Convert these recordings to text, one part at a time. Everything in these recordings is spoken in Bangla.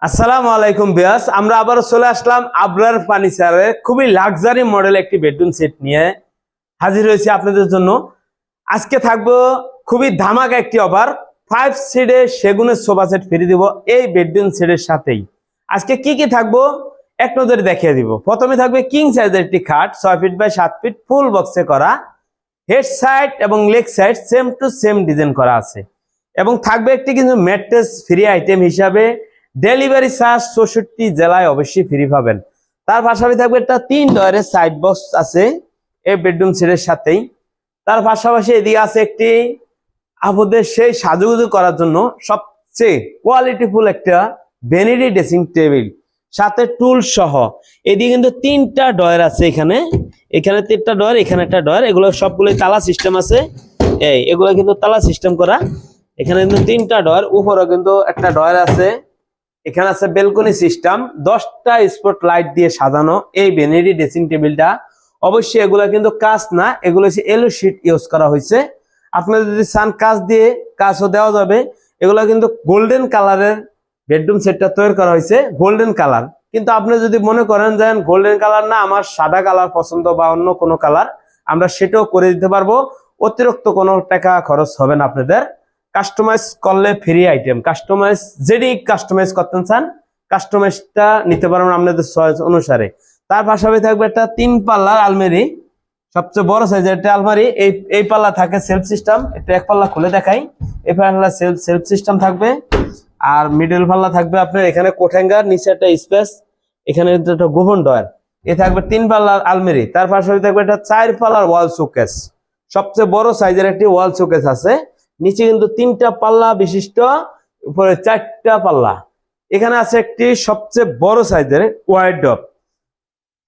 আসসালামু আলাইকুম বিয়াস, আমরা আবারও চলে আসলাম আবরার ফার্নিচারে খুবই লাক্সারি মডেল একটি বেডরুম সেট নিয়ে হাজির হয়েছি আপনাদের জন্য। আজকে থাকবো খুবই ধামাকা একটি অফার, 5 সিটের সেগুনের সোফা সেট ফ্রি দিব এই বেডরুম সেটের সাথেই। আজকে কি কি থাকবো এক নজরে দেখিয়ে দিব। প্রথমে থাকবে কিং সাইজের একটি খাট 6 ফিট বাই 7 ফিট ফুল বক্সে করা, হেড সাইড এবং leg side same to same design করা আছে। এবং থাকবে একটি কিন্তু ম্যাট্রেস ফ্রি আইটেম হিসাবে, ডেলিভারি চার্জ 64 জেলায় অবশ্যই ফ্রি পাবেন। তার পাশাপাশি থাকবে একটা 3 ডয়ারের সাইড বক্স আছে এই বেডরুম সেটের সাথেই। তার পাশাপাশি এদিকে আছে একটি আপনাদের সেই সাজুগুজু করার জন্য সবচেয়ে কোয়ালিটিফুল একটা ভ্যানিটি ড্রেসিং টেবিল সাথে টুল সহ। এদিকে কিন্তু 3টা ডয়ার আছে, এখানে 3টা ডয়ার, এখানে একটা ডয়ার, এগুলো সবগুলোই তালা সিস্টেম আছে। এগুলো কিন্তু তালা সিস্টেম করা। এখানে কিন্তু 3টা ডয়ার, উপরেও কিন্তু একটা ডয়ার আছে। এখানে আছে বেলকনি সিস্টেম, 10টা স্পট লাইট দিয়ে সাজানো এই ভ্যানিটি ড্রেসিং টেবিলটা। অবশ্যই এগুলো কিন্তু কাজ না, এগুলো হচ্ছে এলো শিট ইউজ করা হয়েছে। আপনারা যদি চান কাজ দিয়ে কাজও দেওয়া যাবে। এগুলো কিন্তু গোল্ডেন কালারের বেডরুম সেটটা তৈরি করা হয়েছে, গোল্ডেন কালার। কিন্তু আপনি যদি মনে করেন যে গোল্ডেন কালার না, আমার সাদা কালার পছন্দ বা অন্য কোনো কালার, আমরা সেটাও করে দিতে পারবো। অতিরিক্ত কোনো টাকা খরচ হবে না আপনাদের। কাস্টমাইজ করলে ফ্রি আইটেম, কাস্টমাইজ যেটি কাস্টমাইজ করতে চান কাস্টমাইজটা নিতে পারবেন আপনাদের চয়েস অনুসারে। তার পাশাপাশি থাকবে একটা 3 পাল্লার আলমারি, সবচেয়ে বড় সাইজের একটা আলমারি। এই পাল্লা থাকে সেলফ সিস্টেম, একটু এক পাল্লা খুলে দেখাই। এই পাল্লা সেলফ সিস্টেম থাকবে। আর মিডল পাল্লা থাকবে আপনার এখানে কোট হ্যাঙ্গার, নিচে একটা স্পেস, এখানে একটা গোপন ডয়ার। এ থাকবে 3 পাল্লার আলমারি। তার পাশাপাশি থাকবে একটা 4 পাল্লার ওয়াল শোকেস, সবচেয়ে বড় সাইজের একটি ওয়াল শোকেস আছে। নিচে কিন্তু 3টা পাল্লা বিশিষ্ট, উপরে 4টা পাল্লা। এখানে আছে একটি সবচেয়ে বড় সাইজের ওয়ার্ডরোব,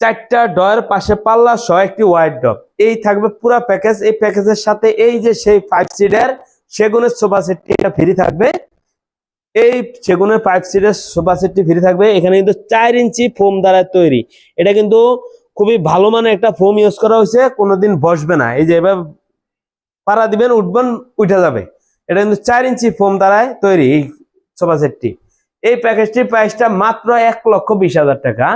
4টা ডয়ার, পাশে পাল্লা সহ একটি ওয়ার্ডরোব। এই থাকবে পুরো প্যাকেজ। এই প্যাকেজের সাথে এই যে সেই 5 সিটের সেগুনের সোফা সেটটি এটা ফ্রি থাকবে। এই সেগুনের 5 সিটের সোফা সেটটি ফ্রি থাকবে। এখানে কিন্তু 4 ইঞ্চি ফোম দ্বারা তৈরি। এটা কিন্তু খুবই ভালো মানের একটা ফোম ইউজ করা হয়েছে, কোনোদিন বসবে না। এই যে এভাবে পাড়া দিবেন, উঠবেন, উঠে যাবে। এটা কিন্তু 4 ইঞ্চি ফোম দ্বারাই তৈরি এই সোফা সেটটি। এই প্যাকেজটির প্রাইসটা মাত্র 1,20,000 টাকা।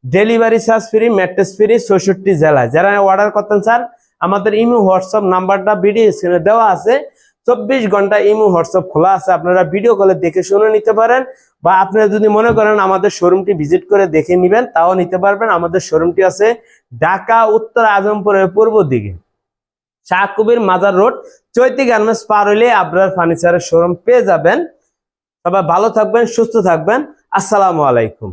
Delivery charge free, mattress free 64 জেলায়। যারা অর্ডার করতেন চান, আমাদের ইমো হোয়াটসঅ্যাপ নাম্বারটা ভিডিও স্ক্রিনে দেওয়া আছে। 24 ঘন্টা ইমো হোয়াটসঅ্যাপ খোলা আছে, আপনারা ভিডিও কলে দেখে শুনে নিতে পারেন। বা আপনারা যদি মনে করেন আমাদের শোরুমটি ভিজিট করে দেখে নেবেন, তাও নিতে পারবেন। আমাদের শোরুমটি আছে ঢাকা উত্তর আজমপুরের পূর্ব দিকে, শাহ কবির মাজার রোড, চৈতি গার্মেন্টস পার হইলে আবরার ফার্নিচারের শোরুম পেয়ে যাবেন। সবাই ভালো থাকবেন, সুস্থ থাকবেন। আসসালামু আলাইকুম।